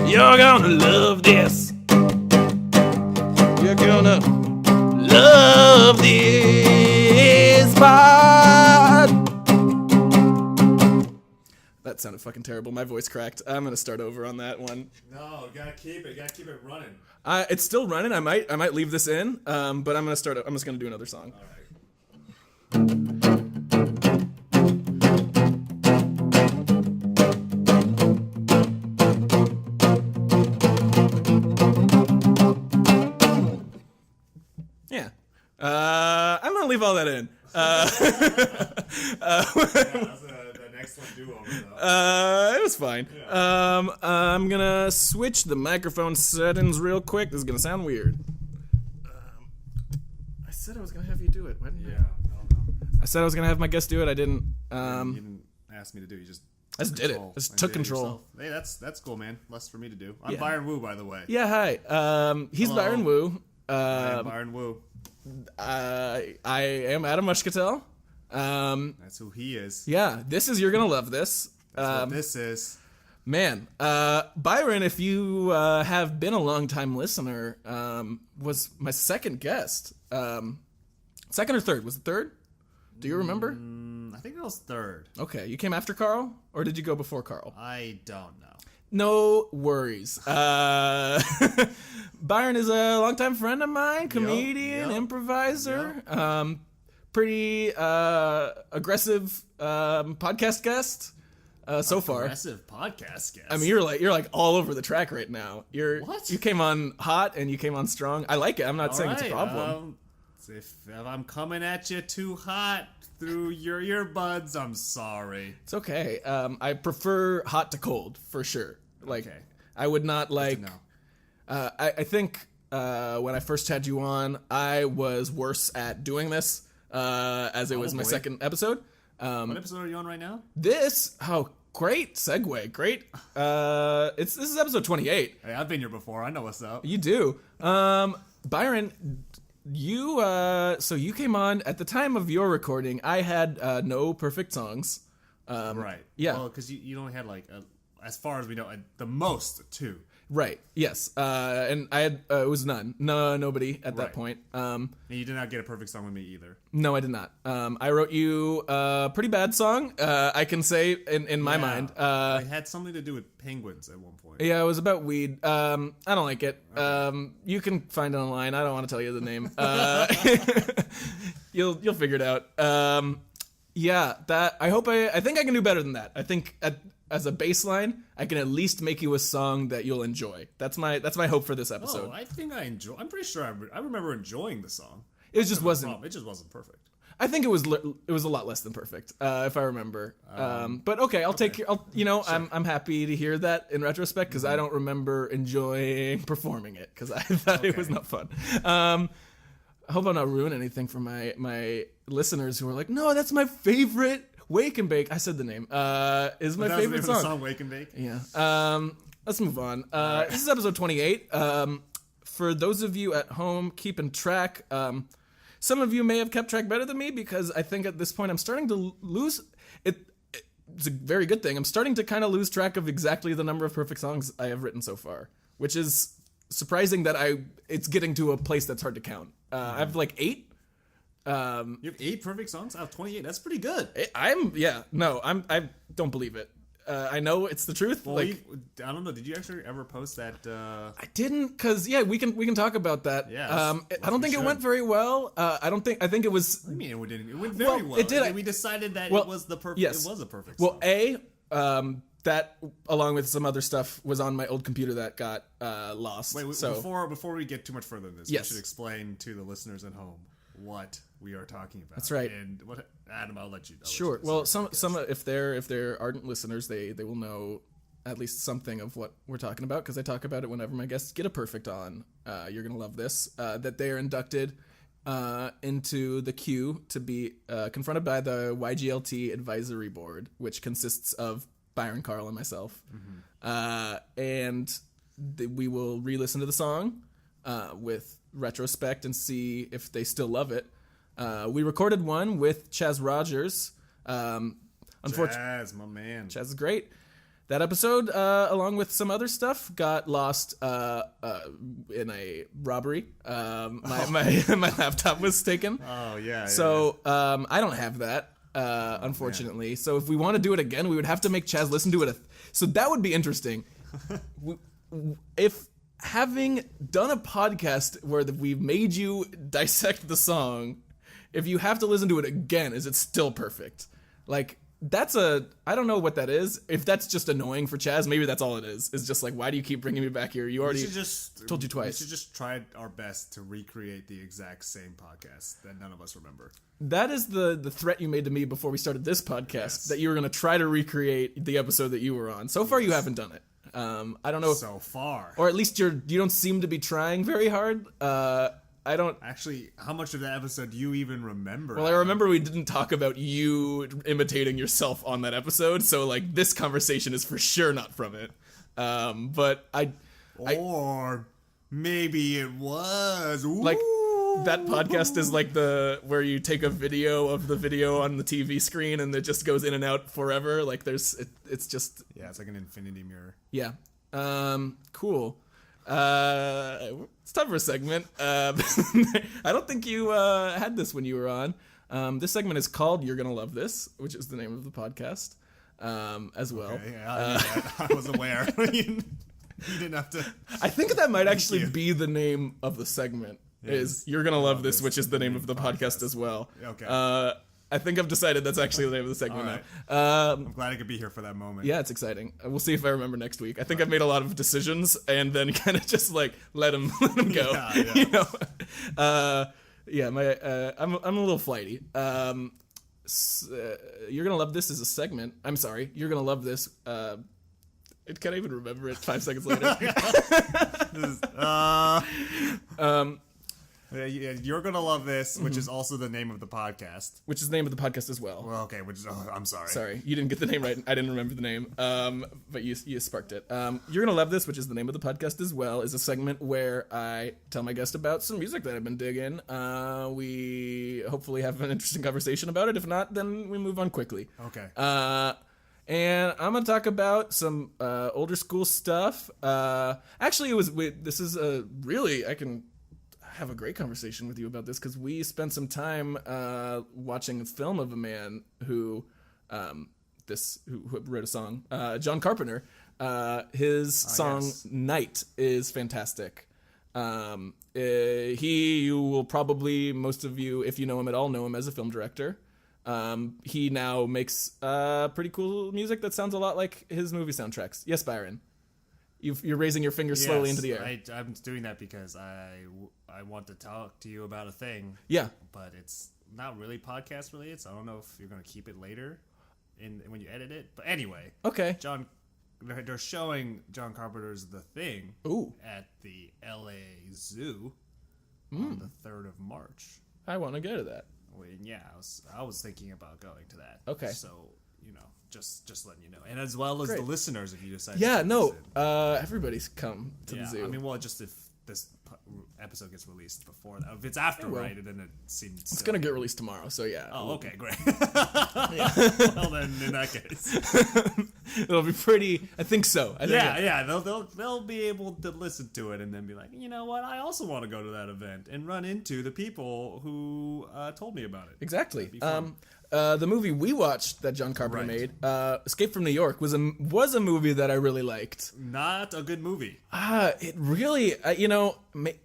You're gonna love this. You're gonna love this pod. That sounded fucking terrible. My voice cracked. I'm gonna start over on that one. No, you gotta keep it running. It's still running. I might leave this in. But I'm gonna start. I'm just gonna do another song. All right. Yeah. I'm gonna leave all that in. That was an excellent duo. It was fine. Yeah. I'm gonna switch the microphone settings real quick. This is gonna sound weird. I said I was gonna have you do it. Why didn't Yeah. I? No. I said I was gonna have my guest do it. I didn't. You didn't ask me to do it. You just I just did it. I just took control. Hey, that's cool, man. Less for me to do. I'm Yeah. Byron Wu, by the way. Yeah. Hi. He's Hello. Byron Wu. I am Byron Wu. I am Adam Moshcatel. That's who he is. Yeah. This is You're Gonna Love This. That's what this is. Man, Byron, if you have been a long-time listener, was my second guest. Second or third? Was it third? Do you remember? I think it was third. Okay, you came after Carl, or did you go before Carl? I don't know. No worries. Byron is a longtime friend of mine, comedian, Yep. improviser, pretty aggressive podcast guest. So far, Aggressive podcast guest. I mean, you're like all over the track right now. What? You came on hot and you came on strong. I like it. I'm not saying it's a problem. If I'm coming at you too hot through your earbuds, I'm sorry. It's okay. I prefer hot to cold for sure. Like, Okay. I would not like. No. I think when I first had you on, I was worse at doing this as it was my Probably. second episode. What episode are you on right now? Great segue. Great. This is episode 28. Hey, I've been here before. I know what's up. You do. Byron, so you came on at the time of your recording. I had no perfect songs. Right. Yeah. Well, because you only had as far as we know, the most two. Right. Yes. And I had it was none. No, nobody at that Right. point. And you did not get a perfect song with me either. No, I did not. I wrote you a pretty bad song. I can say in my mind. It had something to do with penguins at one point. Yeah, it was about weed. I don't like it. You can find it online. I don't want to tell you the name. You'll figure it out. Yeah, that I think I can do better than that. I think as a baseline, I can at least make you a song that you'll enjoy. That's my hope for this episode. Oh, I think I enjoy. I'm pretty sure I remember enjoying the song. It just wasn't. It just wasn't perfect. I think it was a lot less than perfect, if I remember. But okay, I'll take your. Sure. I'm happy to hear that in retrospect because I don't remember enjoying performing it because I thought it was not fun. I hope I'm not ruining anything for my listeners who are like, no, that's my favorite. Wake and Bake. I said the name. Is my favorite song. The song Wake and Bake. Yeah. Let's move on. This is episode 28. For those of you at home keeping track, some of you may have kept track better than me because I think at this point I'm starting to lose it. It's a very good thing. I'm starting to kind of lose track of exactly the number of perfect songs I have written so far, which is surprising that it's getting to a place that's hard to count. I have like 8. You have 8 perfect songs out of 28. That's pretty good. I don't believe it. I know it's the truth. Well, I don't know. Did you actually ever post that? I didn't, because we can talk about that. Yeah, I don't think it went very well. I think it was. I mean, it didn't. It went very well. It did. We decided that Well, it was the perfect. yes. It was a perfect song. Well, that along with some other stuff was on my old computer that got lost. Wait, so before we get too much further in this, Yes. we should explain to the listeners at home what we are talking about. That's right. And what, Adam, I'll let you. Sure. Well, some if they're ardent listeners, they will know at least something of what we're talking about because I talk about it whenever my guests get a perfect on. You're gonna love this. That they are inducted into the queue to be confronted by the YGLT advisory board, which consists of Byron, Carl, and myself. And we will re-listen to the song with retrospect and see if they still love it. We recorded one with Chaz Rogers. Chaz, my man. Chaz is great. that episode, along with some other stuff, got lost in a robbery. My laptop was taken. Oh, yeah. So I don't have that, unfortunately. Man. So if we want to do it again, we would have to make Chaz listen to it. So that would be interesting. If having done a podcast where we've made you dissect the song, if you have to listen to it again, is it still perfect? Like, I don't know what that is. If that's just annoying for Chaz, maybe that's all it is. It's just like, why do you keep bringing me back here? You already told you twice. We should just try our best to recreate the exact same podcast that none of us remember. That is the threat you made to me before we started this podcast, that you were going to try to recreate the episode that you were on. So far, you haven't done it. I don't know if... So far. Or at least you don't seem to be trying very hard. I don't... Actually, how much of that episode do you even remember? Well, I remember we didn't talk about you imitating yourself on that episode, so, like, this conversation is for sure not from it. But Or maybe it was. Ooh. Like, that podcast is like where you take a video of the video on the TV screen and it just goes in and out forever. Like, it's just... Yeah, it's like an infinity mirror. Yeah. Cool. It's time for a segment. I don't think you had this when you were on. This segment is called You're Gonna Love This, which is the name of the podcast, as well. Okay, yeah, I was aware. You didn't have to... I think that might actually be the name of the segment, is You're Gonna Love This, which is the name of the podcast as well. Okay. I think I've decided that's actually the name of the segment right. now. I'm glad I could be here for that moment. Yeah, it's exciting. We'll see if I remember next week. I think I've made a lot of decisions and then kind of just like let them go. Yeah. You know. I'm a little flighty. You're Gonna Love This is a segment. I'm sorry. You're Gonna Love This. I can't even remember it 5 seconds later. You're Gonna Love This, which is also the name of the podcast. Which is the name of the podcast as well. Well, okay, I'm sorry. Sorry, you didn't get the name right. I didn't remember the name, but you sparked it. You're Gonna Love This, which is the name of the podcast as well, is a segment where I tell my guest about some music that I've been digging. We hopefully have an interesting conversation about it. If not, then we move on quickly. Okay. And I'm gonna talk about some older school stuff. Actually, this is I can have a great conversation with you about this because we spent some time watching a film of a man who wrote a song, John Carpenter. His song Night is fantastic. You will probably, most of you, if you know him at all, know him as a film director. He now makes pretty cool music that sounds a lot like his movie soundtracks. Yes, Byron. You're raising your finger slowly into the air. I'm doing that because I want to talk to you about a thing. Yeah. But it's not really podcast related, so I don't know if you're going to keep it later when you edit it. But anyway. Okay. They're showing John Carpenter's The Thing at the LA Zoo on the 3rd of March. I want to go to that. Well, yeah, I was thinking about going to that. Okay. So, just letting you know. And as well as the listeners, if you decide everybody's come to the zoo. I mean, well, just if this episode gets released before that. If it's after, right, then it seems... It's going to get released tomorrow, so yeah. Oh, okay, great. Well, then, in that case... It'll be pretty... I think so. They'll be able to listen to it and then be like, you know what, I also want to go to that event and run into the people who told me about it. Exactly. The movie we watched that John Carpenter made, Escape from New York, was a movie that I really liked. Not a good movie. It really,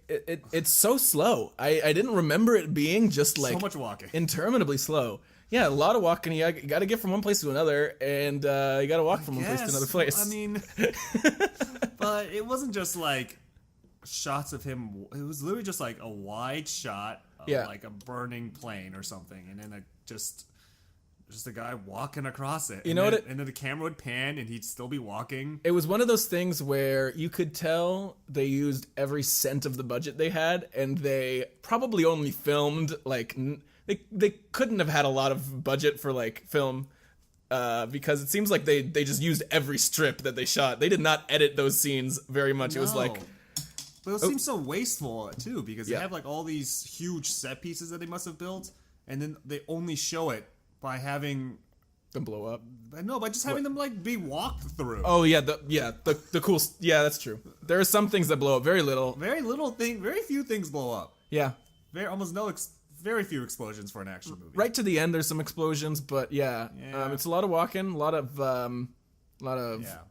it's so slow. I didn't remember it being just like... So much walking. Interminably slow. Yeah, a lot of walking. You got to get from one place to another, and you got to walk from one place to another place. I mean, but it wasn't just like shots of him. It was literally just like a wide shot of like a burning plane or something, and then just a guy walking across it. And then the camera would pan and he'd still be walking. It was one of those things where you could tell they used every cent of the budget they had, and they probably only filmed like they couldn't have had a lot of budget for like film because it seems like they just used every strip that they shot. They did not edit those scenes very much. No. It was like... But it seems so wasteful too, because they have like all these huge set pieces that they must have built, and then they only show it by having Them blow up. No, by just having them like be walked through. Oh yeah, the cool. Yeah, that's true. There are some things that blow up. Very little. Very few things blow up. Yeah. Very few explosions for an action movie. Right to the end, there's some explosions, but yeah. It's a lot of walking, a lot of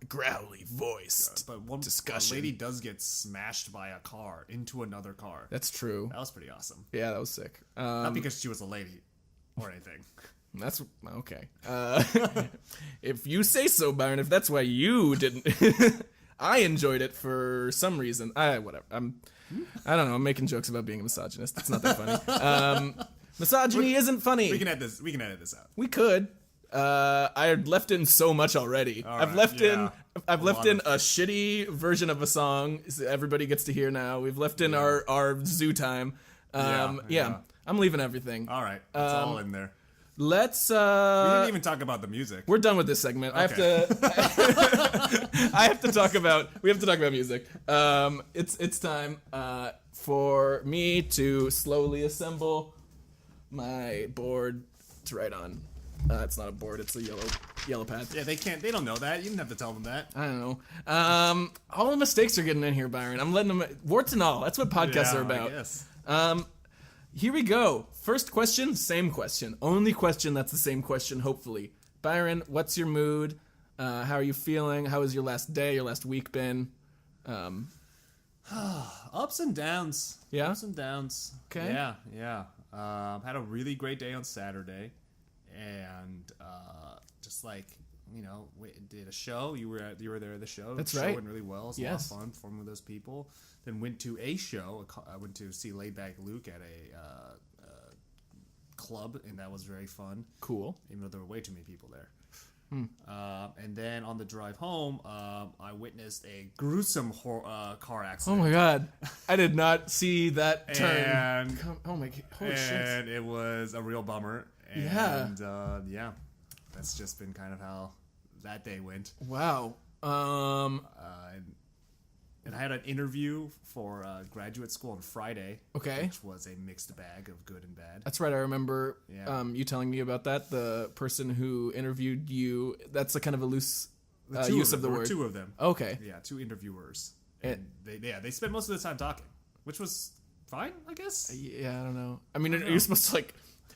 growly voiced but one discussion. A lady does get smashed by a car into another car. That's true. That was pretty awesome. Yeah, that was sick. Not because she was a lady or anything. That's okay. If you say so, Byron. If that's why you didn't, I enjoyed it for some reason. Whatever. I don't know. I'm making jokes about being a misogynist. It's not that funny. Misogyny isn't funny. We can edit this out. We could. I left in so much already. I've left in a shitty version of a song everybody gets to hear now. We've left in our zoo time. I'm leaving everying. All right. It's all in there. Let's we didn't even talk about the music. We're done with this segment. Okay. We have to talk about music. It's time for me to slowly assemble my board to write on. It's not a board, it's a yellow pad. Yeah, they don't know that. You didn't have to tell them that. I don't know. All the mistakes are getting in here, Byron. I'm letting them, warts and all. That's what podcasts are about. I guess. Here we go. First question, same question. Only question that's the same question, hopefully. Byron, what's your mood? How are you feeling? How has your last day, your last week been? Ups and downs. Yeah? Ups and downs. Okay. Yeah. Had a really great day on Saturday. And just like, did a show. You were there at the show. That's the show right. Went really well. It was a lot of fun performing with those people. Then went to a show. I went to see Laid Back Luke at a club, and that was very fun. Cool. Even though there were way too many people there. And then on the drive home, I witnessed a gruesome car accident. Oh my god. I did not see that turn. And, oh my god. Holy shit. And it was a real bummer. And that's just been kind of how that day went. Wow. And I had an interview for graduate school on Friday. Okay. Which was a mixed bag of good and bad. That's right. I remember you telling me about that. The person who interviewed you, that's a kind of a loose use of the word. There were two of them. Okay. Yeah, two interviewers. And they spent most of the time talking, which was fine, I guess. Yeah, I don't know. I mean, you're supposed to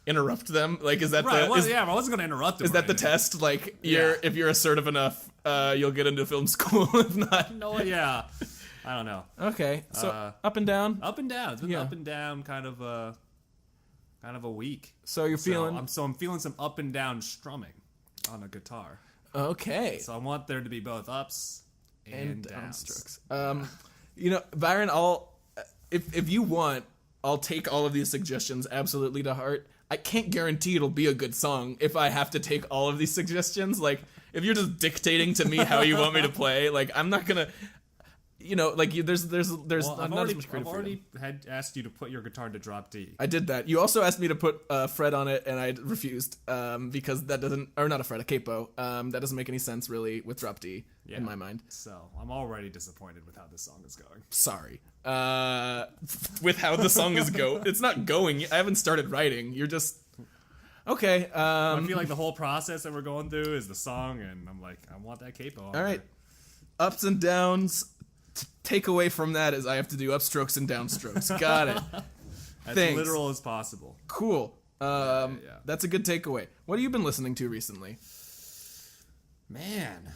interrupt them. Like, is that right? I wasn't going to interrupt them. Is that the test? Like, if you're assertive enough, you'll get into film school. If not, no. Yeah. I don't know. Okay, so up and down. Up and down. It's been up and down, kind of a week. So you're feeling. I'm feeling some up and down strumming on a guitar. Okay. So I want there to be both ups and downs. Byron, if you want, I'll take all of these suggestions absolutely to heart. I can't guarantee it'll be a good song if I have to take all of these suggestions. Like, if you're just dictating to me how you want me to play, like, I'm not gonna. There's I've not as much credit. I've already had asked you to put your guitar to drop D. I did that. You also asked me to put a fret on it, and I refused because that doesn't, or not a fret, a capo. That doesn't make any sense really with drop D in my mind. So I'm already disappointed with how this song is going. Sorry. With how the song is it's not going. I haven't started writing. You're just okay. I feel like the whole process that we're going through is the song, and I'm like, I want that capo. All right, ups and downs. Takeaway from that is I have to do upstrokes and downstrokes. Got it. As Thanks. literal as possible. Cool. That's a good takeaway. What have you been listening to recently? Man,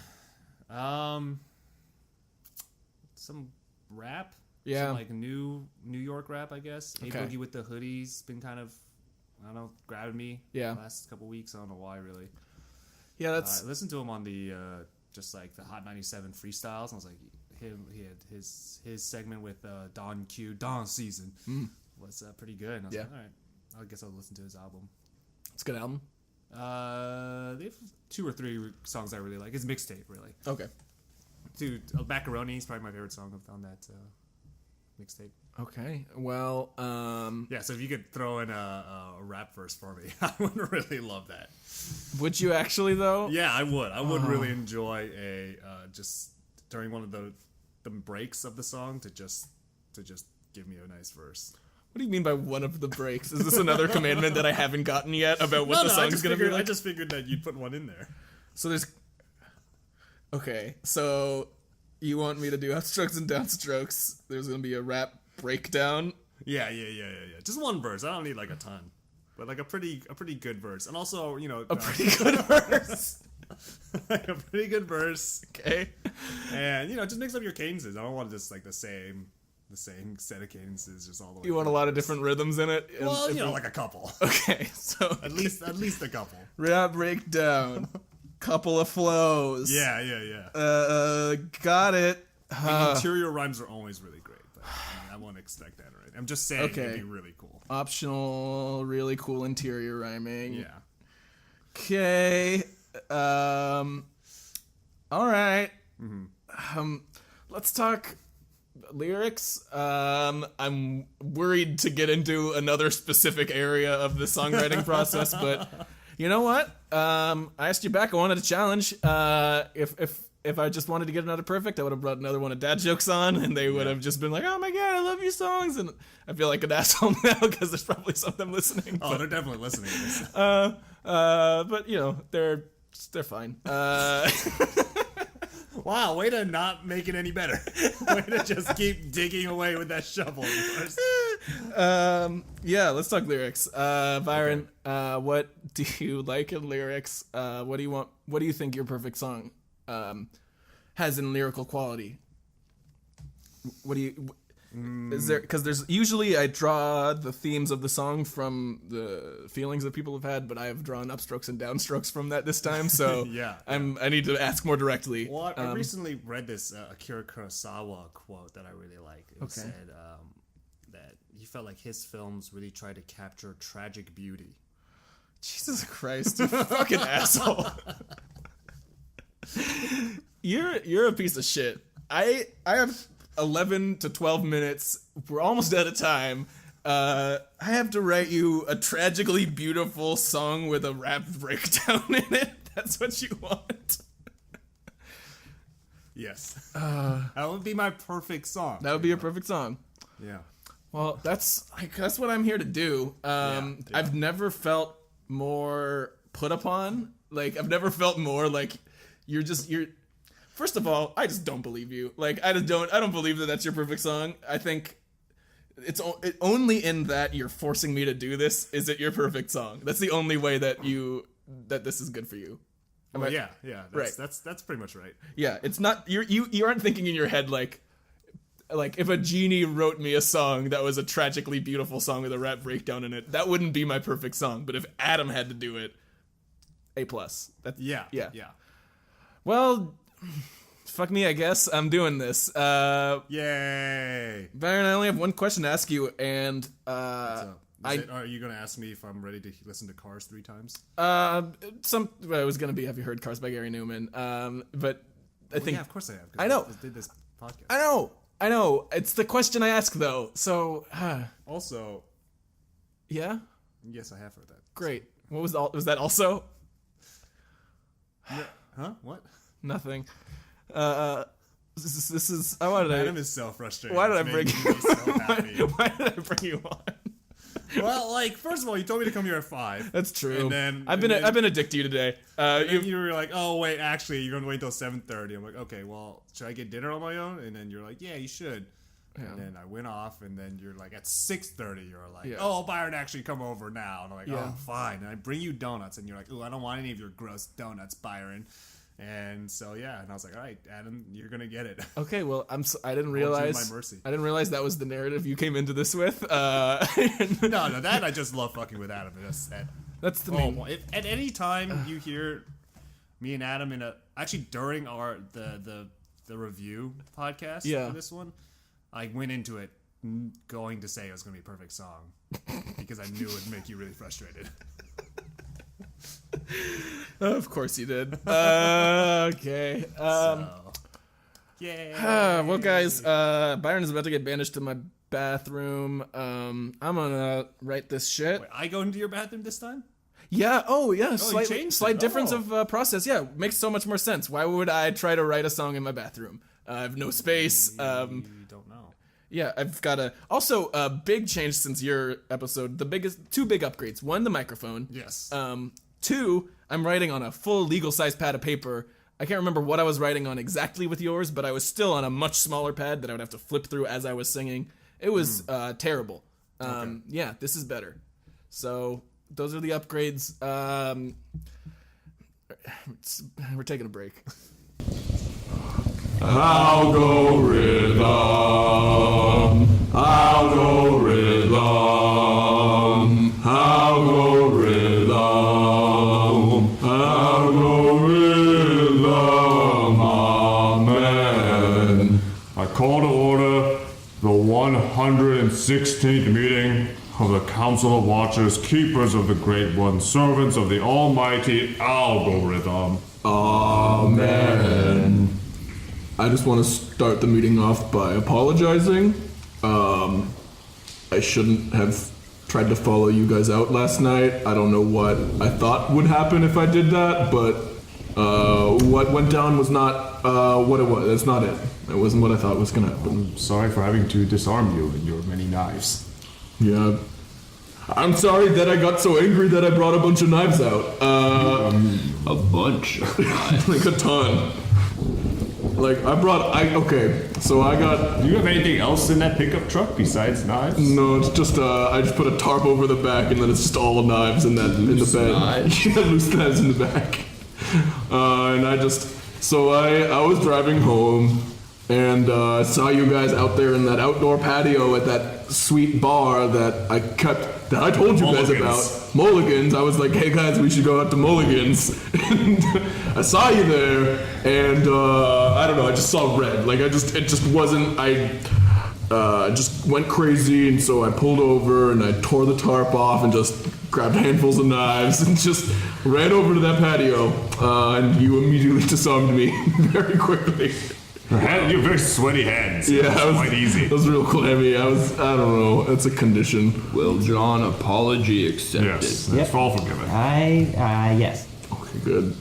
some rap. Yeah. Some, like New York rap, I guess. Okay. A Boogie with the Hoodie's been kind of, I don't know, grabbing me. Yeah. The last couple weeks. I don't know why really. Yeah, that's. I listened to him on the just like the Hot 97 freestyles. And I was like, he had his segment with Don Q, Don Season was pretty good. And I was like, all right, I guess I'll listen to his album. It's a good album. They have 2 or 3 songs I really like. It's mixtape, really. Okay. Macaroni is probably my favorite song on that mixtape. Okay. Well, so if you could throw in a rap verse for me, I would really love that. Would you actually though? Yeah, I would. I would really enjoy a just during one of the breaks of the song to just give me a nice verse. What do you mean by one of the breaks? Is this another commandment that I haven't gotten yet about what the song's going to be like? I just figured that you'd put one in there. So there's... Okay, so you want me to do upstrokes and downstrokes. There's going to be a rap breakdown. Yeah. Just one verse. I don't need like a ton. But like a pretty good verse. And also, you know... A pretty good verse. Like a pretty good verse. Okay. And, you know, just mix up your cadences. I don't want just like the same set of cadences just all the way. You want a lot of different rhythms in it? Well, you know, like a couple. Okay, so... At least a couple. Rap breakdown. Couple of flows. Yeah. Got it. Interior rhymes are always really great, but I won't expect that, right? I'm just saying it'd be really cool. Optional, really cool interior rhyming. Yeah. Okay. All right. Mm-hmm. Let's talk lyrics. I'm worried to get into another specific area of the songwriting process, but you know what? I asked you back. I wanted a challenge. If I just wanted to get another perfect, I would have brought another one of dad jokes on, and they would have just been like, "Oh my god, I love your songs," and I feel like an asshole now because there's probably some of them listening. Oh, they're definitely listening to this. But you know, they're fine. Wow, way to not make it any better. Way to just keep digging away with that shovel. Yeah, let's talk lyrics. Byron, what do you like in lyrics? What do you want? What do you think your perfect song has in lyrical quality? What do you... Is there... Because there's... Usually I draw the themes of the song from the feelings that people have had, but I have drawn upstrokes and downstrokes from that this time, so I need to ask more directly. Well, I recently read this Akira Kurosawa quote that I really like. It said that he felt like his films really try to capture tragic beauty. Jesus Christ, you fucking asshole. You're a piece of shit. I have 11 to 12 minutes. We're almost out of time. I have to write you a tragically beautiful song with a rap breakdown in it. That's what you want. Yes. That would be my perfect song. That would be your perfect song. Yeah. Well, that's what I'm here to do. I've never felt more put upon. Like, I've never felt more like you're first of all, I just don't believe you. Like, I don't believe that that's your perfect song. I think it's only in that you're forcing me to do this is it your perfect song. That's the only way that this is good for you. Yeah. Right. That's pretty much right. Yeah, it's not you aren't thinking in your head like if a genie wrote me a song that was a tragically beautiful song with a rap breakdown in it, that wouldn't be my perfect song. But if Adam had to do it, A+. Yeah. Well, fuck me, I guess. I'm doing this. Yay! Byron, I only have one question to ask you, and are you going to ask me if I'm ready to listen to Cars 3 times? It was going to be Have You Heard Cars by Gary Newman? But I think... Yeah, of course I have. I know. I did this podcast. I know. It's the question I ask, though. So... Also... Yeah? Yes, I have heard that. Great. What was that also? Yeah. Huh? What? Nothing. This is... I wanted to... Adam is so frustrated. Why did I bring you... So happy. Why did I bring you on? Well, like, first of all, you told me to come here at 5. That's true. And then I've been a dick to you today. You were like, oh wait, actually, you're gonna wait till 7:30. I'm like, okay, well, should I get dinner on my own? And then you're like, yeah, you should. Yeah. And then I went off, and then you're like, at 6:30, you're like, oh, Byron, actually come over now. And I'm like, oh, fine. And I bring you donuts, and you're like, oh, I don't want any of your gross donuts, Byron. And so and I was like, all right, Adam, you're gonna get it. Okay, well, I didn't realize. My mercy. I didn't realize that was the narrative you came into this with. No, that I just love fucking with Adam. That's the main. If at any time you hear me and Adam actually during the review podcast for this one, I went into it going to say it was gonna be a perfect song because I knew it would make you really frustrated. Of course you did. Okay. Yeah. Well, guys, Byron is about to get banished to my bathroom. I'm gonna write this shit. Wait, I go into your bathroom this time? Yeah. Oh, yeah. Slight difference of process. Yeah, makes so much more sense. Why would I try to write a song in my bathroom? I have no space. You don't know. Yeah, I've got a big change since your episode. Two big upgrades. One, the microphone. Yes. Two, I'm writing on a full legal size pad of paper. I can't remember what I was writing on exactly with yours, but I was still on a much smaller pad that I would have to flip through as I was singing. It was terrible. Okay. Yeah, this is better. So those are the upgrades. We're taking a break. Algorithm, algorithm, algorithm, algorithm, amen. I call to order the 116th meeting of the Council of Watchers, Keepers of the Great One, Servants of the Almighty Algorithm. Amen. I just want to start the meeting off by apologizing. I shouldn't have tried to follow you guys out last night. I don't know what I thought would happen if I did that, but what went down was not what it was. That's not it. It wasn't what I thought was going to happen. I'm sorry for having to disarm you and your many knives. Yeah. I'm sorry that I got so angry that I brought a bunch of knives out. A bunch of knives. Like a ton. Like, okay, so I got... Do you have anything else in that pickup truck besides knives? No, it's just, I just put a tarp over the back and then it's just all knives in the bed. Knives? Yeah, loose knives in the back. And I was driving home and I saw you guys out there in that outdoor patio at that sweet bar that I told you guys about. Mulligan's. I was like, hey guys, we should go out to Mulligan's. And I saw you there, and I don't know, I just saw red. Like, it just wasn't, I just went crazy, and so I pulled over, and I tore the tarp off, and just grabbed handfuls of knives, and just ran over to that patio, and you immediately disarmed me very quickly. You have very sweaty hands. Yeah, it was quite easy. It was real clammy. I don't know, it's a condition. Well, John, apology accepted. Yes, that's all forgiven. Yes. Okay, good.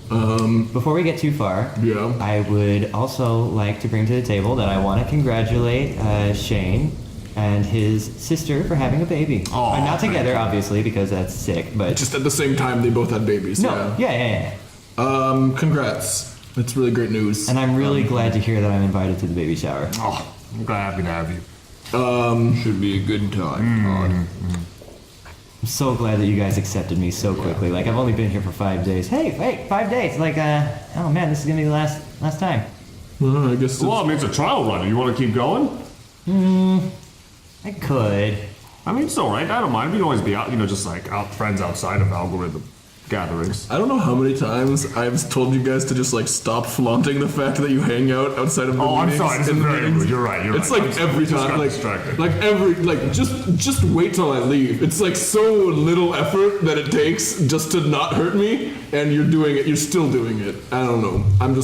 Before we get too far, Yeah. I would also like to bring to the table that I want to congratulate Shane and his sister for having a baby. Aw, Not together, obviously, because that's sick, but... Just at the same time, they both had babies. No, yeah. Congrats. That's really great news. And I'm really glad to hear that I'm invited to the baby shower. Oh, I'm happy to have you. Should be a good time, Todd. I'm so glad that you guys accepted me so quickly. Like, I've only been here for 5 days. Hey, 5 days. Like, oh man, this is gonna be the last time. I guess Well, I mean, it's a trial run. You want to keep going? I could. I mean, it's all right. I don't mind. We can always be out, just like friends outside of algorithm gatherings. I don't know how many times I've told you guys to just like stop flaunting the fact that you hang out outside of the Oh, I'm meetings sorry. This is and very meetings. rude. You're right. It's right. like every Just time, got like distracted. just wait till I leave. It's like so little effort that it takes just to not hurt me, and you're doing it. You're still doing it. I don't know. I'm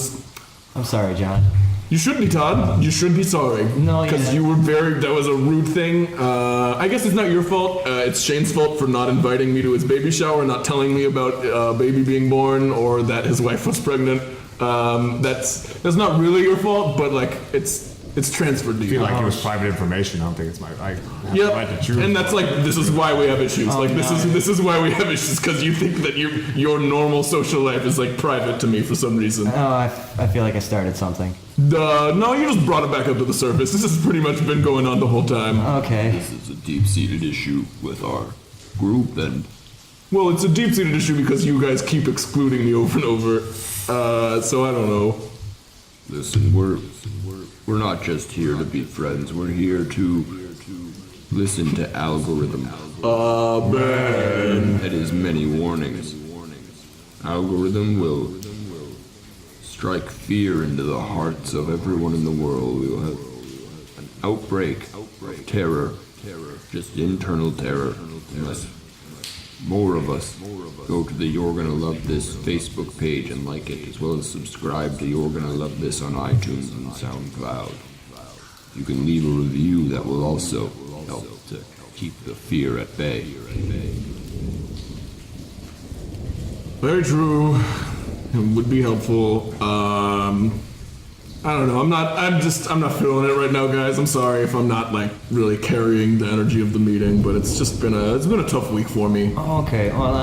sorry, John. You should be, Todd. You should be sorry. No, because you were that was a rude thing. I guess it's not your fault. It's Shane's fault for not inviting me to his baby shower, not telling me about baby being born or that his wife was pregnant. That's not really your fault, but like it's transferred to I you. feel like it was private information. I don't think it's I have the Yep. right to choose. And that's like this is why we have issues. This is why we have issues because you think that your normal social life is like private to me for some reason. Oh, I feel like I started something. No, you just brought it back up to the surface. This has pretty much been going on the whole time. Okay. This is a deep-seated issue with our group, and Well, it's a deep-seated issue because you guys keep excluding me over and over. So I don't know. listen, we're not just here to be friends. We're here to listen to algorithm. Man. That is many warnings. Algorithm will strike fear into the hearts of everyone in the world. We will have an outbreak of terror, just internal terror, unless more of us go to the You're Gonna Love This Facebook page and like it, as well as subscribe to You're Gonna Love This on iTunes and SoundCloud. You can leave a review that will also help to keep the fear at bay. Very true. It would be helpful. I I don't know. I'm not feeling it right now, guys. I'm sorry if I'm not like really carrying the energy of the meeting, but it's been a tough week for me. Okay, well,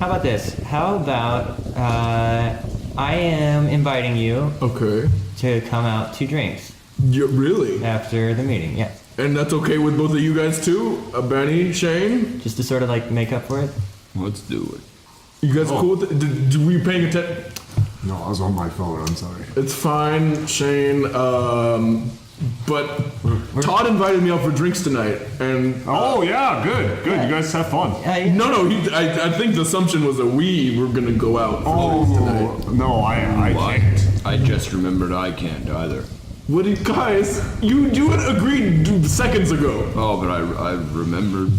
how about this? How about I am inviting you Okay. to come out to drinks Really? after the meeting. Yeah, And that's okay with both of you guys too? Benny, Shane? just to sort of like make up for it. Let's do it. You guys cool with it? Were you paying attention? No, I was on my phone. I'm sorry. It's fine, Shane. But Todd invited me out for drinks tonight, and Oh yeah, good. You guys have fun. no, I think the assumption was that we were gonna go out for drinks tonight. No, I can't. I just remembered I can't either. What do you guys? You had agreed seconds ago. Oh, but I remembered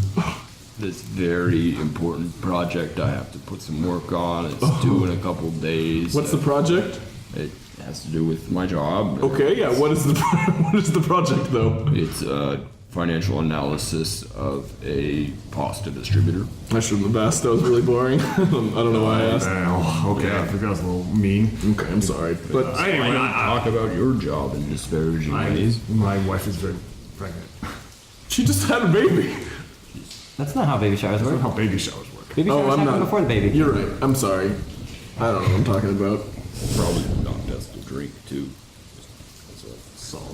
this very important project I have to put some work on. It's due in a couple days. What's the project? It has to do with my job. Okay, yeah. What is the project though? It's a financial analysis of a pasta distributor. I shouldn't have asked. That was really boring. I don't know why I asked. Okay, I think that was a little mean. Okay, I'm sorry, but Anyway, Talk about your job in disparaging ways. my wife is very pregnant. she just had a baby. That's not how baby showers That's work. how baby showers work. Baby showers I'm happen not. before the baby. You're right. I'm sorry. I don't know what I'm talking about. Probably not best to drink too.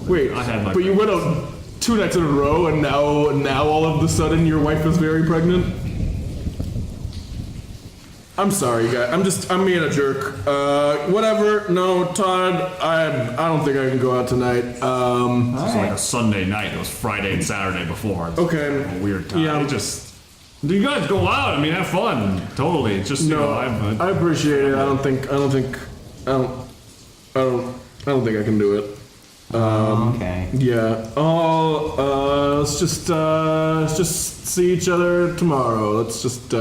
Wait, I had my but you went out 2 nights in a row, and now all of a sudden your wife is very pregnant. I'm sorry, guys. I'm being a jerk. Whatever. No, Todd. I don't think I can go out tonight. It was like a Sunday night. It was Friday and Saturday before. It's Okay. a weird time. Yeah. It just. You guys go out. I mean, have fun. Totally. It's just No, I appreciate it. I don't think I can do it. Okay. Yeah. Let's just see each other tomorrow. Let's just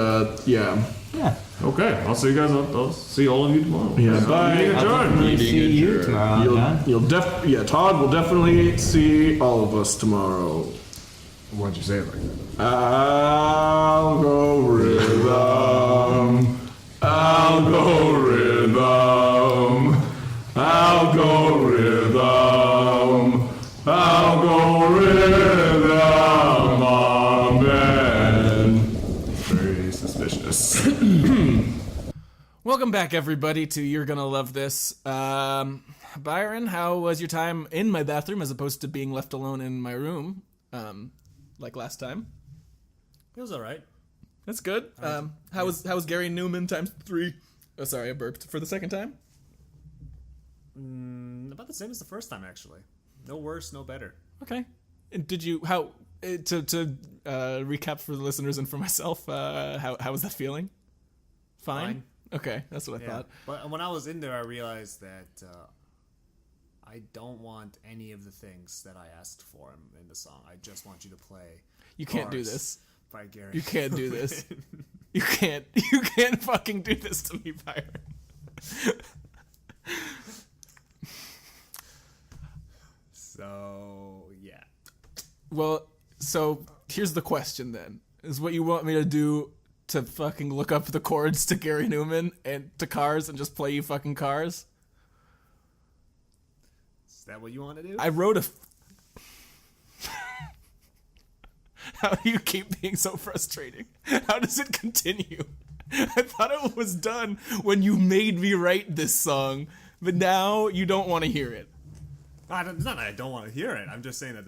yeah. Yeah. Okay. I'll see you guys. I'll see all of you tomorrow. Yeah, bye. Meeting adjourned. See you tomorrow, John. Todd will definitely see all of us tomorrow. Why'd you say it like that? I'll go rhythm. I'll go rhythm. I'll go rhythm. I'll go rhythm. Amen. Very suspicious. Welcome back, everybody, to You're Gonna Love This. Byron, how was your time in my bathroom as opposed to being left alone in my room, like last time? It was all right. That's good. How was Gary Newman times 3? Oh, sorry, I burped for the second time. About the same as the first time, actually. No worse, no better. Okay. And did you to recap for the listeners and for myself? How was that feeling? Fine. Okay, that's what I thought. But when I was in there, I realized that I don't want any of the things that I asked for in the song. I just want you to play. You can't do this. By Gary. You can't do this. You can't fucking do this to me, Byron. So, yeah. Well, so here's the question then. Is what you want me to do to fucking look up the chords to Gary Newman and to Cars and just play you fucking Cars? Is that what you want to do? I wrote a... How do you keep being so frustrating? How does it continue? I thought it was done when you made me write this song, but now you don't want to hear it. It's not that I don't want to hear it. I'm just saying that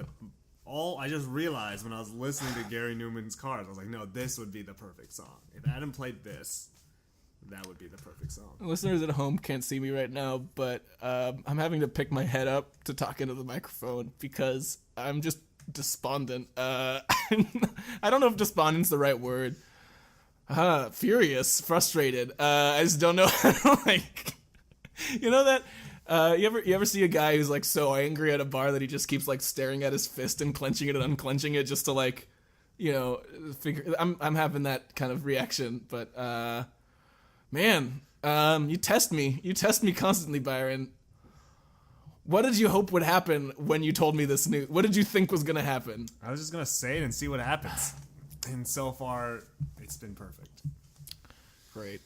I just realized when I was listening to Gary Newman's Cars, I was like, no, this would be the perfect song. If Adam played this, that would be the perfect song. Listeners at home can't see me right now, but I'm having to pick my head up to talk into the microphone because I'm just despondent. I don't know if despondent's the right word. Furious, frustrated. I just don't know how to, like, you know that you ever see a guy who's like so angry at a bar that he just keeps like staring at his fist and clenching it and unclenching it just to like, you know, figure. I'm having that kind of reaction, but man, you test me constantly, Byron. What did you hope would happen when you told me this news? What did you think was gonna happen? I was just gonna say it and see what happens. And so far, it's been perfect. Great.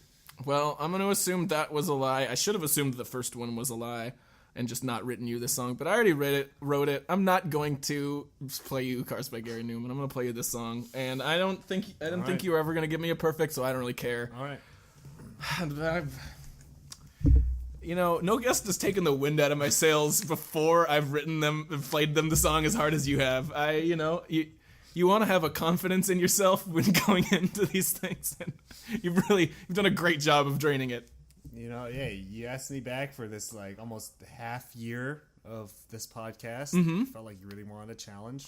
Well, I'm going to assume that was a lie. I should have assumed the first one was a lie. and just not written you this song, but I already wrote it. I'm not going to play you Cars by Gary Newman. I'm going to play you this song, and I didn't think you were ever going to give me a perfect, so I don't really care. All right. No guest has taken the wind out of my sails before I've written them and played them the song as hard as you have. You want to have a confidence in yourself when going into these things, and you've done a great job of draining it. You asked me back for this like almost half year of this podcast. Mm-hmm. Felt like you really wanted a challenge,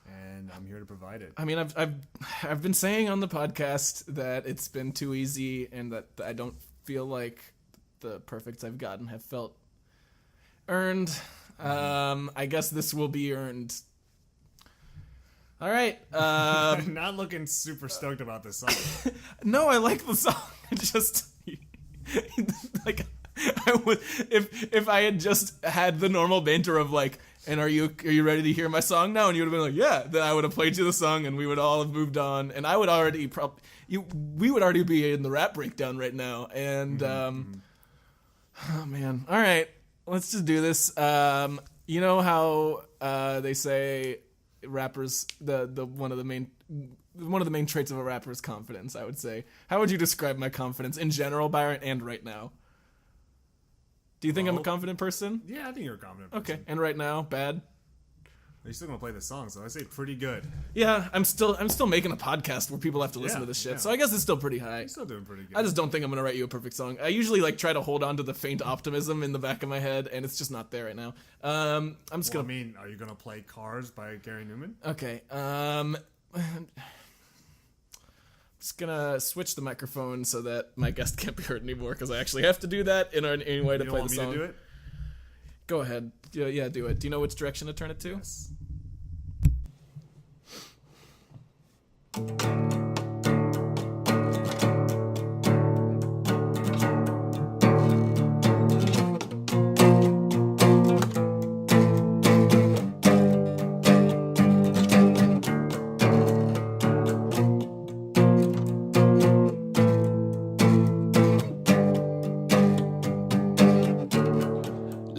and I'm here to provide it. I mean, I've been saying on the podcast that it's been too easy, and that I don't feel like the perfects I've gotten have felt earned. I guess this will be earned. All right. I'm not looking super stoked about this song. No, I like the song. Just like I would if I had just had the normal banter of like, and are you ready to hear my song now? And you would have been like, yeah. Then I would have played you the song, and we would all have moved on, and I would already we would already be in the rap breakdown right now. And oh man, all right, let's just do this. You know how they say rappers one of the main traits of a rapper is confidence, I would say. How would you describe my confidence in general, Byron, and right now? Do you think I'm a confident person? Yeah, I think you're a confident person. Okay, and right now, bad? You're still gonna play the song, so I say pretty good. Yeah, I'm still making a podcast where people have to listen to this shit, so I guess it's still pretty high. You're still doing pretty good. I just don't think I'm gonna write you a perfect song. I usually like try to hold on to the faint optimism in the back of my head, and it's just not there right now. I'm just gonna. I mean, are you gonna play Cars by Gary Newman? Okay. Just gonna switch the microphone so that my guest can't be heard anymore, because I actually have to do that in any way to play the song. You want me to do it? Go ahead. Yeah, do it. Do you know which direction to turn it to? Yes.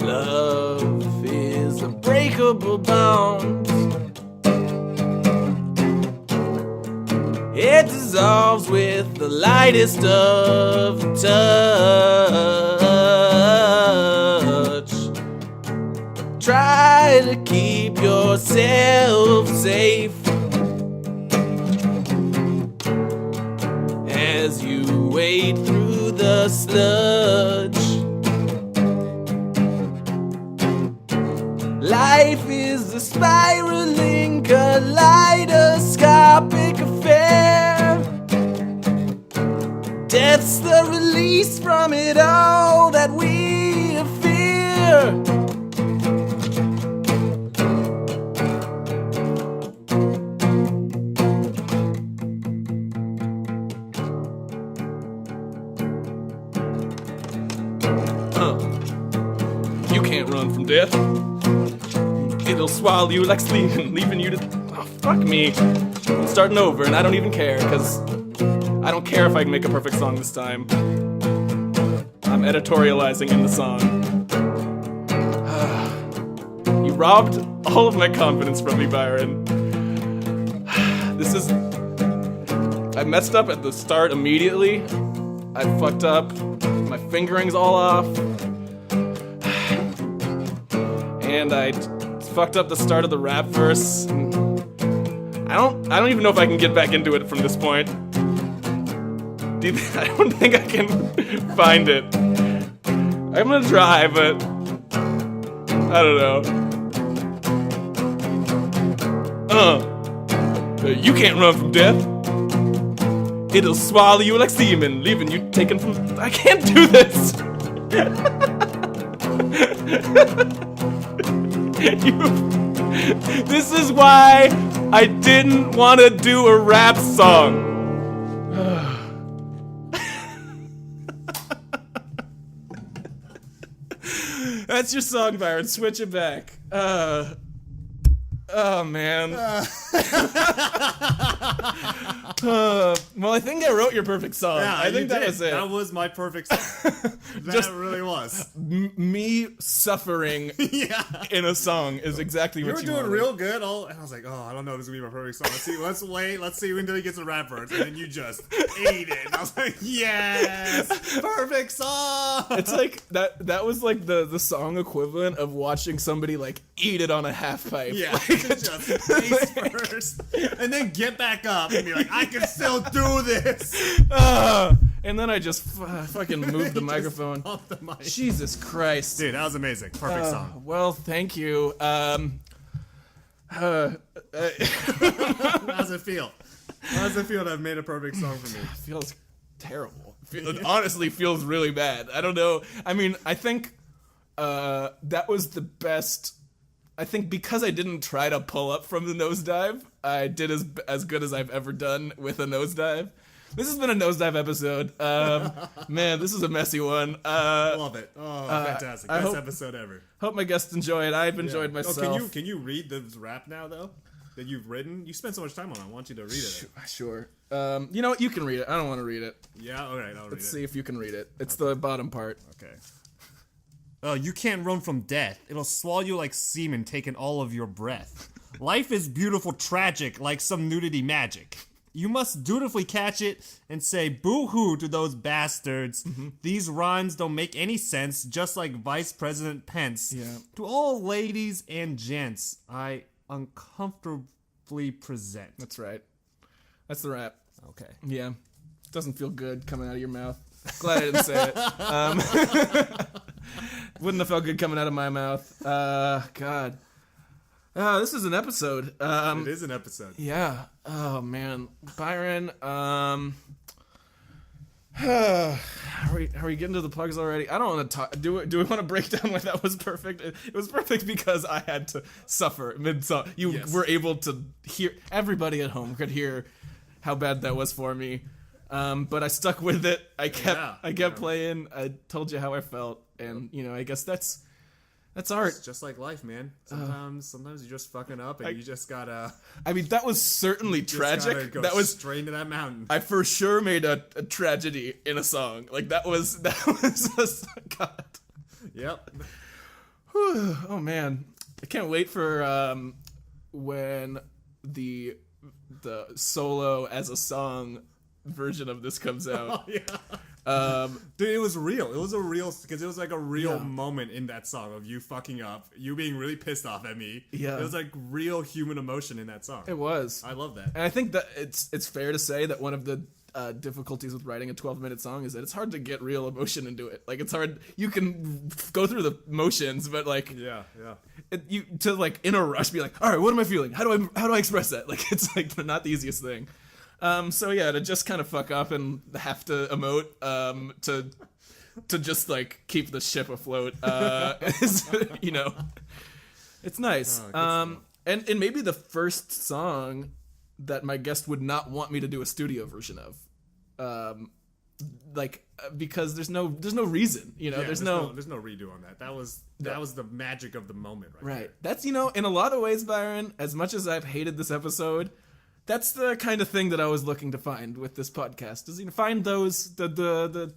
Love is a breakable bond. It dissolves with the lightest of touch. Try to keep yourself safe as you wade through the sludge. Life is a spiraling kaleidoscopic affair. Death's the release from it all that we fear. You can't run from death. It'll swallow you like sleeping, leaving you to... Oh, fuck me. I'm starting over, and I don't even care, because I don't care if I can make a perfect song this time. I'm editorializing in the song. You robbed all of my confidence from me, Byron. I messed up at the start immediately. I fucked up. My fingering's all off. And I fucked up the start of the rap verse. I don't even know if I can get back into it from this point. I don't think I can find it. I'm gonna try, but I don't know. You can't run from death. It'll swallow you like semen, leaving you taken from... I can't do this! This is why I didn't want to do a rap song. That's your song, Byron. Switch it back. Oh, man. Well, I think I wrote your perfect song. Yeah, I think that did. was it. That was my perfect song. That really was. Me suffering in a song is exactly what You were you doing wanted. real good. And I was like, oh, I don't know if this is going to be my perfect song. Let's wait. Let's see until he gets the rap verse. And then you just ate it. And I was like, yes, perfect song. It's like that was like the song equivalent of watching somebody like eat it on a half pipe. Yeah, Like, just face first, and then get back up and be like, I can still do this. and then I just fucking moved the microphone. Off the mic. Jesus Christ. Dude, that was amazing. Perfect song. Well, thank you. How does it feel? How does it feel to have made a perfect song for me? Feels terrible. It honestly feels really bad. I don't know. I mean, I think that was the best. I think because I didn't try to pull up from the nosedive, I did as good as I've ever done with a nosedive. This has been a nosedive episode. Man, this is a messy one. Love it. Oh, fantastic. Best episode ever. Hope my guests enjoy it. I've enjoyed myself. Oh, can you read the rap now, though? That you've written? You spent so much time on it. I want you to read it. Sure. You know what? You can read it. I don't want to read it. Yeah? All right, I'll read it. Let's see if you can read it. It's the bottom part. Okay. Oh, you can't run from death. It'll swallow you like semen, taking all of your breath. Life is beautiful, tragic, like some nudity magic. You must dutifully catch it and say boo-hoo to those bastards. Mm-hmm. These rhymes don't make any sense, just like Vice President Pence. Yeah. To all ladies and gents, I uncomfortably present. That's right. That's the rap. Okay. Yeah. Doesn't feel good coming out of your mouth. Glad I didn't say it. Wouldn't have felt good coming out of my mouth. God. This is an episode. It is an episode. Yeah. Oh, man. Byron, are we getting to the plugs already? I don't want to talk. Do we want to break down why that was perfect? It was perfect because I had to suffer mid-song. You were able to hear, everybody at home could hear how bad that was for me. But I stuck with it. I kept playing. I told you how I felt, and I guess that's art. It's just like life, man. Sometimes you're just fucking up, and you just gotta. I mean, that was certainly tragic. Go that was straight into that mountain. I for sure made a tragedy in a song. Like that was just God. Yep. Whew. Oh man, I can't wait for when the solo as a song version of this comes out. Oh, yeah. Dude, it was real. It was because it was like a real moment in that song of you fucking up, you being really pissed off at me. Yeah. It was like real human emotion in that song. It was. I love that. And I think that it's fair to say that one of the difficulties with writing a 12-minute song is that it's hard to get real emotion into it. Like it's hard. You can go through the motions, but like to like in a rush be like, all right, what am I feeling? How do I express that? Like it's like not the easiest thing. So yeah, to just kind of fuck up and have to emote, to just like keep the ship afloat, is, it's nice. And maybe the first song that my guest would not want me to do a studio version of, because there's no reason, there's no redo on that. That was the magic of the moment, right? There. That's in a lot of ways, Byron. As much as I've hated this episode. That's the kind of thing that I was looking to find with this podcast. Is find those the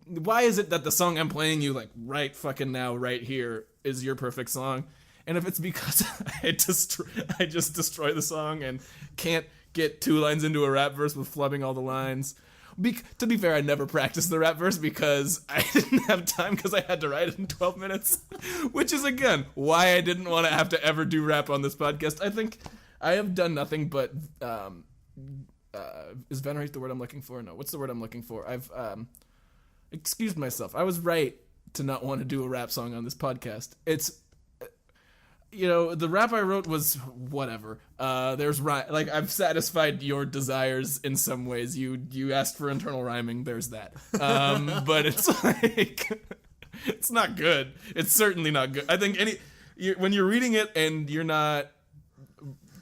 why is it that the song I'm playing you like right fucking now right here is your perfect song, and if it's because I just destroy the song and can't get 2 lines into a rap verse with flubbing all the lines. To be fair, I never practiced the rap verse because I didn't have time because I had to write it in 12 minutes, which is again why I didn't want to have to ever do rap on this podcast. I think. I have done nothing but, is venerate the word I'm looking for? No, what's the word I'm looking for? I've, excused myself. I was right to not want to do a rap song on this podcast. It's, the rap I wrote was whatever. I've satisfied your desires in some ways. You asked for internal rhyming, there's that. But it's like, it's not good. It's certainly not good. I think when you're reading it and you're not,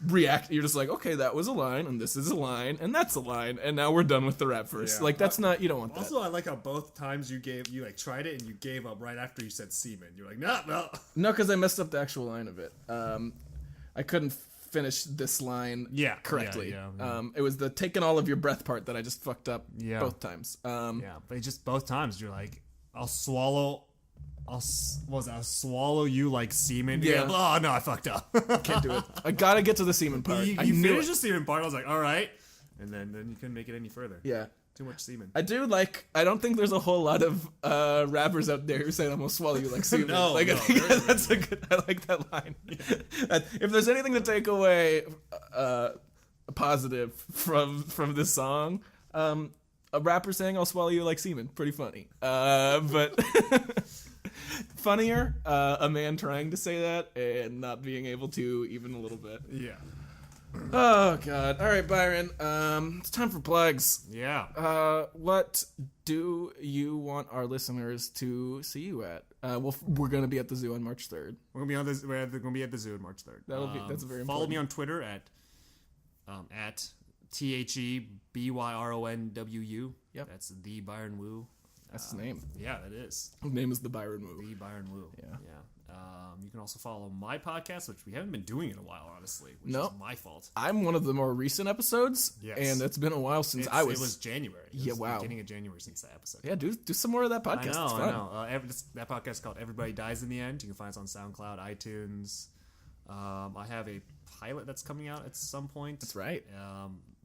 you're just like, okay, that was a line and this is a line and that's a line and now we're done with the rap verse. Like that's not, you don't want that. Also, I like how both times you tried it and you gave up right after you said semen. You're like, no, because I messed up the actual line of it. I couldn't finish this line correctly. Yeah. It was the taking all of your breath part that I just fucked up both times. But just both times you're like, I'll swallow you like semen. Yeah. Oh no, I fucked up. Can't do it. I gotta get to the semen part. You I knew finished it. the semen part. I was like, all right, and then you couldn't make it any further. Yeah. Too much semen. I don't think there's a whole lot of rappers out there who say I'm gonna swallow you like semen. No, I no, think there that's a good. I like that line. If there's anything to take away positive from this song, a rapper saying I'll swallow you like semen, pretty funny. But funnier, a man trying to say that and not being able to even a little bit. Yeah. Oh God! All right, Byron. It's time for plugs. Yeah. What do you want our listeners to see you at? We're gonna be at the zoo on March 3rd. We're gonna be at the zoo on March 3rd. That's very important. Follow me on Twitter at TheByronWu. Yep. That's the Byron Wu. That's his name. Yeah, it is. His name is the Byron Wu. The Byron Wu. Yeah. You can also follow my podcast, which we haven't been doing in a while, honestly, which No. is my fault. I'm one of the more recent episodes, Yes. and it's been a while since It was January. It was wow. Beginning of January since that episode. Yeah, do some more of that podcast. It's fun. I know. That podcast is called Everybody Dies in the End. You can find us on SoundCloud, iTunes. I have a pilot that's coming out at some point. That's right.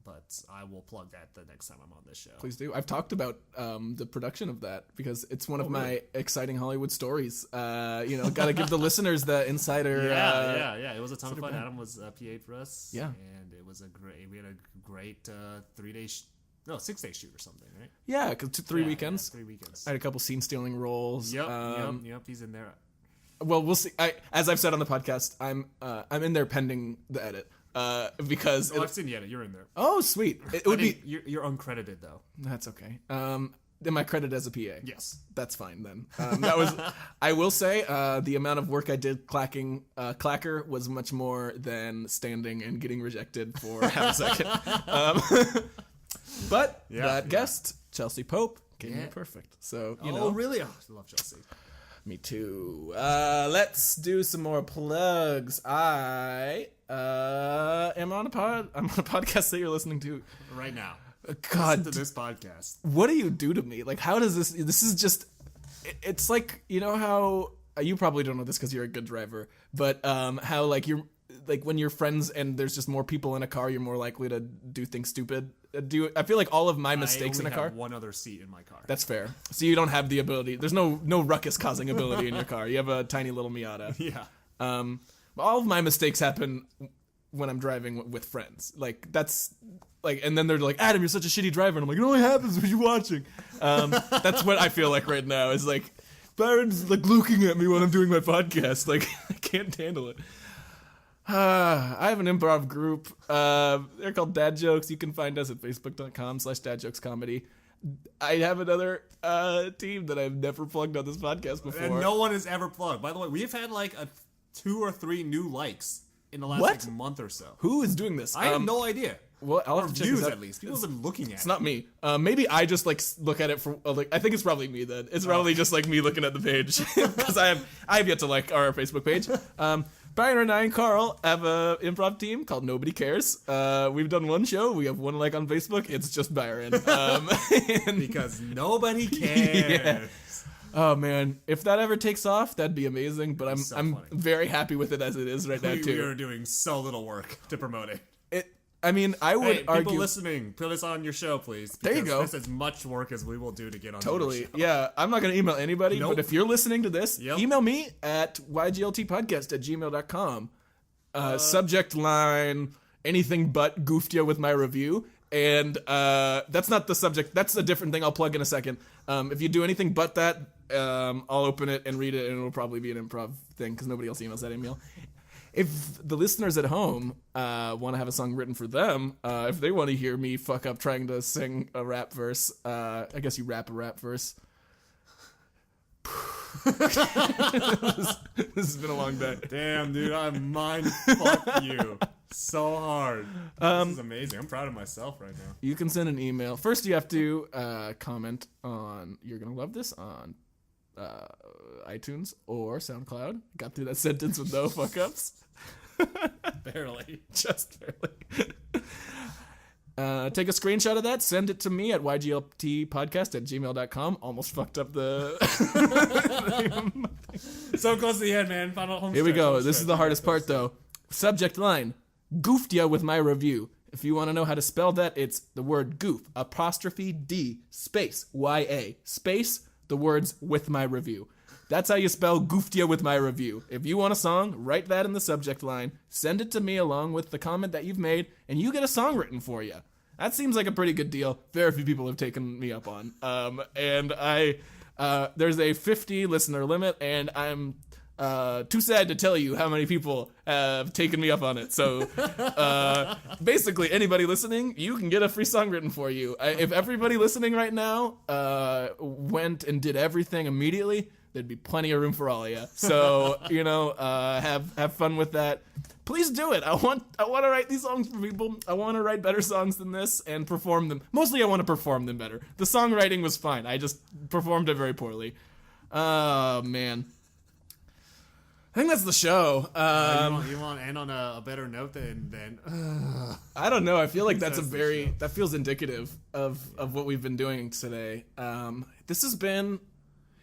But I will plug that the next time I'm on this show. Please do. I've talked about the production of that because it's one of my exciting Hollywood stories. Got to give the listeners the insider. Yeah. It was a ton of fun. Adam was PA for us. Yeah. And it was we had a great 3-day, 6-day shoot or something, right? Yeah, because 3 weekends. 3 weekends. I had a couple scene stealing roles. Yep. He's in there. Well, we'll see. As I've said on the podcast, I'm in there pending the edit. Because I've seen the edit. You're in there. Oh, sweet! It would be. You're uncredited though. That's okay. Am I credited as a PA? Yes. That's fine then. That was. I will say the amount of work I did clacking clacker was much more than standing and getting rejected for half a second. But that guest, Chelsea Pope, came in perfect. So really? Oh, I love Chelsea. Me too. Let's do some more plugs. I'm on a podcast that you're listening to right now. God, listen to this podcast. What do you do to me? Like, how does this? This is just. It's like, you know how you probably don't know this because you're a good driver, but how like you're like when you're friends and there's just more people in a car, you're more likely to do things stupid. I feel like all of my mistakes in a car. I only have one other seat in my car. That's fair. So you don't have the ability. There's no ruckus causing ability in your car. You have a tiny little Miata. Yeah. All of my mistakes happen when I'm driving with friends. Like that's like, and then they're like, Adam, you're such a shitty driver, and I'm like, it only happens when you're watching. That's what I feel like right now. Is like Byron's like looking at me when I'm doing my podcast. Like I can't handle it. I have an improv group. They're called Dad Jokes. You can find us at facebook.com/dadjokescomedy. I have another team that I've never plugged on this podcast before. And no one has ever plugged. By the way, we've had like 2 or 3 new likes in the last month or so. Who is doing this? I have no idea. Well, I'll have to check views this out. at least. People have been looking at it. It's not me. Maybe I just like look at it for like. I think it's probably me then. It's probably just like me looking at the page because I have yet to like our Facebook page. Byron and I and Carl have a improv team called Nobody Cares. We've done one show. We have one like on Facebook. It's just Byron. Because nobody cares. Yeah. Oh man, if that ever takes off, that'd be amazing. But I'm very happy with it as it is right now too. We are doing so little work to promote it. I mean, I would argue. People listening, put us on your show, please. There you go. That's as much work as we will do to get on Totally. your show. Yeah, I'm not going to email anybody, Nope. but if you're listening to this, Yep. email me at ygltpodcast@gmail.com. Subject line, anything but goofed you with my review. And that's not the subject. That's a different thing I'll plug in a second. If you do anything but that, I'll open it and read it, and it'll probably be an improv thing because nobody else emails that email. If the listeners at home want to have a song written for them, if they want to hear me fuck up trying to sing a rap verse, I guess you rap a rap verse. This has been a long day. Damn, dude, I mind fuck you so hard. This is amazing. I'm proud of myself right now. You can send an email. First, you have to comment on "You're Gonna Love This" on iTunes or SoundCloud. Got through that sentence with no fuck ups. Barely. Just barely. Take a screenshot of that, send it to me at ygltpodcast@gmail.com. Almost fucked up the... So close to the end, man. Final home Here we stretch, go. home This is stretch. the hardest part, though. Subject line. Goofed ya with my review. If you want to know how to spell that, it's the word goof, apostrophe D, space, Y-A, space, the words with my review. That's how you spell goofed ya with my review. If you want a song, write that in the subject line, send it to me along with the comment that you've made, and you get a song written for you. That seems like a pretty good deal. Very few people have taken me up on. And there's a 50 listener limit, and I'm too sad to tell you how many people have taken me up on it. So basically, anybody listening, you can get a free song written for you. If everybody listening right now went and did everything immediately, there'd be plenty of room for all of you. So have fun with that. Please do it. I want to write these songs for people. I want to write better songs than this and perform them. Mostly, I want to perform them better. The songwriting was fine. I just performed it very poorly. Oh man. I think that's the show. You want to end on a better note than I don't know. I feel like that feels indicative of what we've been doing today. This has been.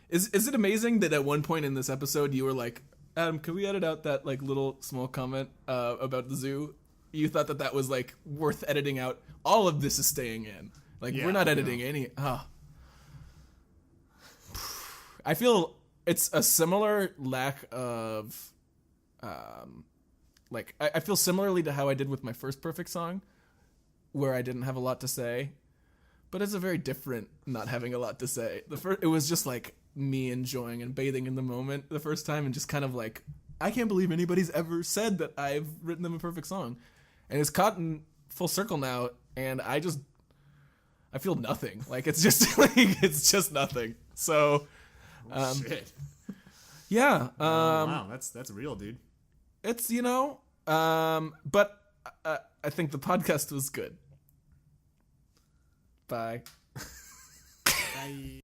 Is it amazing that at one point in this episode you were like, Adam, can we edit out that like little small comment about the zoo? You thought that was like worth editing out. All of this is staying in. Like we're not editing any. I feel it's a similar lack of, I feel similarly to how I did with my first perfect song, where I didn't have a lot to say, but it's a very different not having a lot to say. It was just like me enjoying and bathing in the moment the first time, and just kind of like, I can't believe anybody's ever said that I've written them a perfect song, and it's caught in full circle now, and I feel nothing. Like it's just nothing. So. Shit. Yeah. Wow, that's real, dude. It's but I think the podcast was good. Bye. Bye.